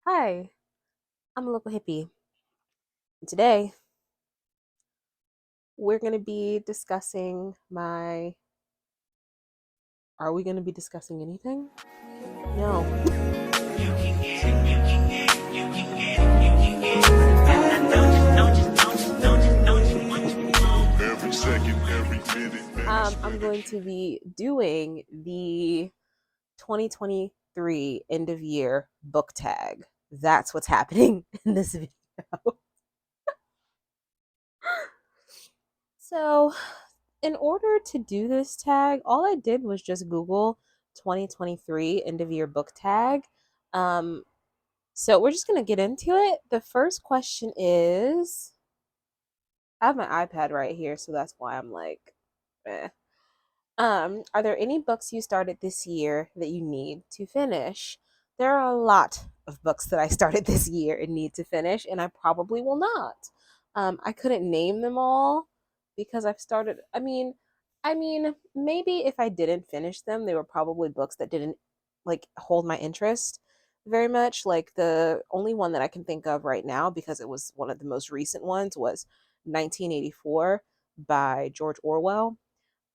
Hi, I'm a local hippie. And today, we're going to be discussing my. Are we going to be discussing anything? No. Every second, every minute, I'm going to be doing the 2023 end of year book tag. That's what's happening in this video. So, in order to do this tag, all I did was just Google 2023 end of year book tag. Um, So we're just gonna get into it. The first question is, I have my iPad right here, so that's why I'm like, eh. Are there any books you started this year that you need to finish? There are a lot of books that I started this year and need to finish, and I probably will not. I couldn't name them all because I've started. I mean, maybe if I didn't finish them, they were probably books that didn't like hold my interest very much. Like the only one that I can think of right now, because it was one of the most recent ones, was 1984 by George Orwell.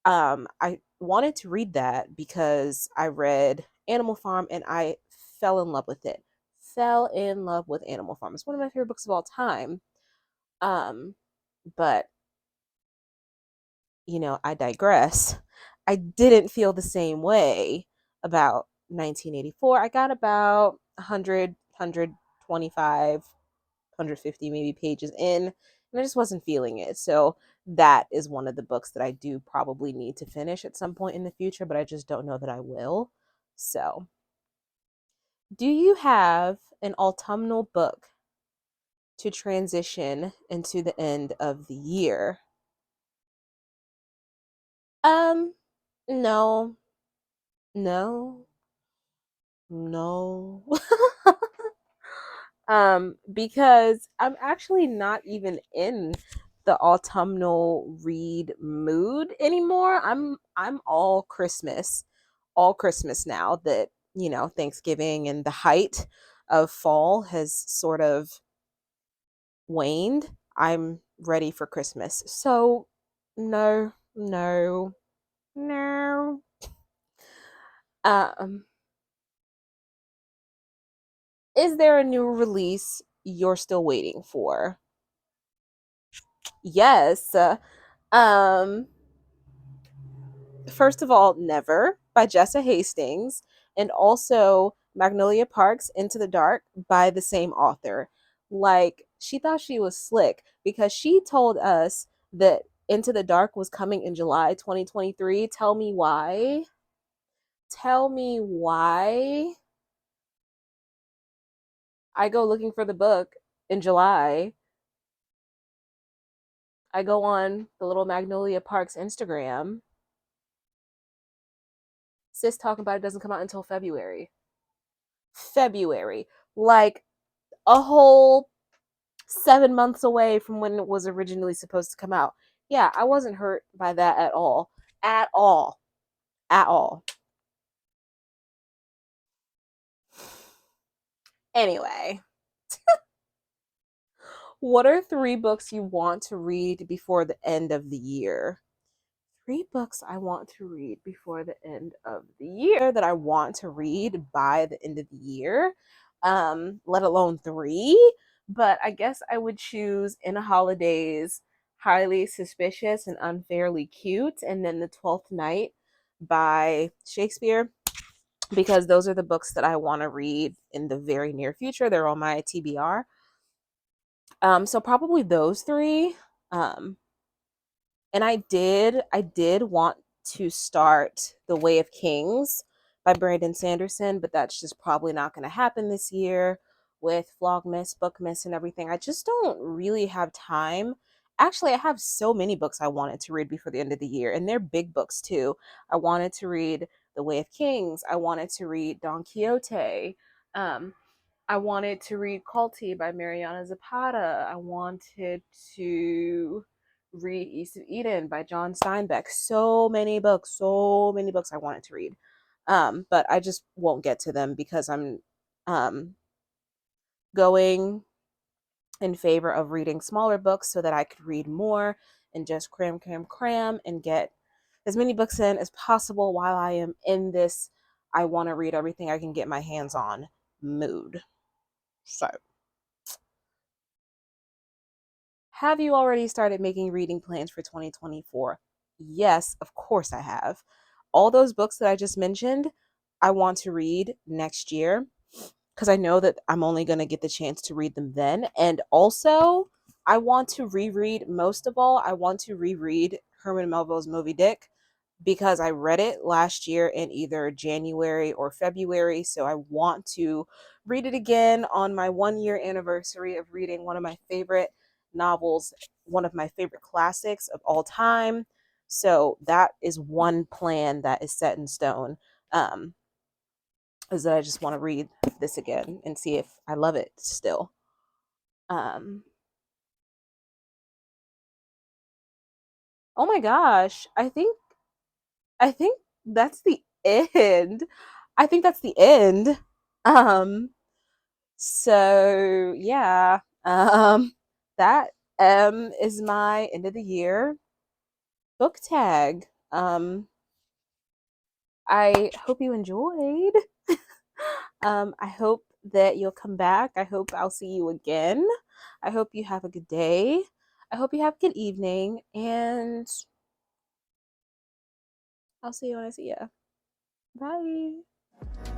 I wanted to read that because I read Animal Farm and I fell in love with it. Fell in love with Animal Farm. It's one of my favorite books of all time. Um, but I digress. I didn't feel the same way about 1984. I got about 100, 125, 150 maybe pages in, and I just wasn't feeling it. So that is one of the books that I do probably need to finish at some point in the future, but I just don't know that I will. So, do you have an autumnal book to transition into the end of the year? Um, no, no, no. Because I'm actually not even in the autumnal read mood anymore. I'm all Christmas now that, Thanksgiving and the height of fall has sort of waned. I'm ready for Christmas. So no, no, no. Um, is there a new release you're still waiting for? Yes. Um, First of all, Never by Jessa Hastings, and also Magnolia Parks Into the Dark by the same author. Like, she thought she was slick because she told us that Into the Dark was coming in July 2023. Tell me why. Tell me why. I go looking for the book in July. I go on the little Magnolia Parks Instagram. Sis talking about it doesn't come out until February. February. Like a whole 7 months away from when it was originally supposed to come out. Yeah, I wasn't hurt by that at all. At all. At all. Anyway, what are three books you want to read before the end of the year? Three books I want to read before the end of the year that I want to read by the end of the year. Let alone three. But I guess I would choose In a Holidays, Highly Suspicious and Unfairly Cute, and then The Twelfth Night by Shakespeare, because those are the books that I want to read in the very near future. They're on my TBR. So probably those three. Um, and I did want to start The Way of Kings by Brandon Sanderson, but that's just probably not going to happen this year with Vlogmas, Bookmas, and everything. I just don't really have time. Actually, I have so many books I wanted to read before the end of the year, and they're big books too. I wanted to read The Way of Kings. I wanted to read Don Quixote. Um, I wanted to read Culty by Mariana Zapata. I wanted to read East of Eden by John Steinbeck. So many books I wanted to read. But I just won't get to them because I'm um going in favor of reading smaller books so that I could read more and just cram and get as many books in as possible while I am in this I want to read everything I can get my hands on mood. So, have you already started making reading plans for 2024? Yes, of course I have. All those books that I just mentioned, I want to read next year because I know that I'm only going to get the chance to read them then. And also, I want to reread, most of all, I want to reread Herman Melville's Moby Dick because I read it last year in either January or February. So I want to read it again on my 1 year anniversary of reading one of my favorite novels, one of my favorite classics of all time. So that is one plan that is set in stone. Is that I just want to read this again and see if I love it still. Um, oh my gosh, I think that's the end. I think that's the end. Um, so yeah, that is my end of the year book tag. I hope you enjoyed. I hope that you'll come back. I hope I'll see you again. I hope you have a good day. I hope you have a good evening, and I'll see you when I see you. Bye.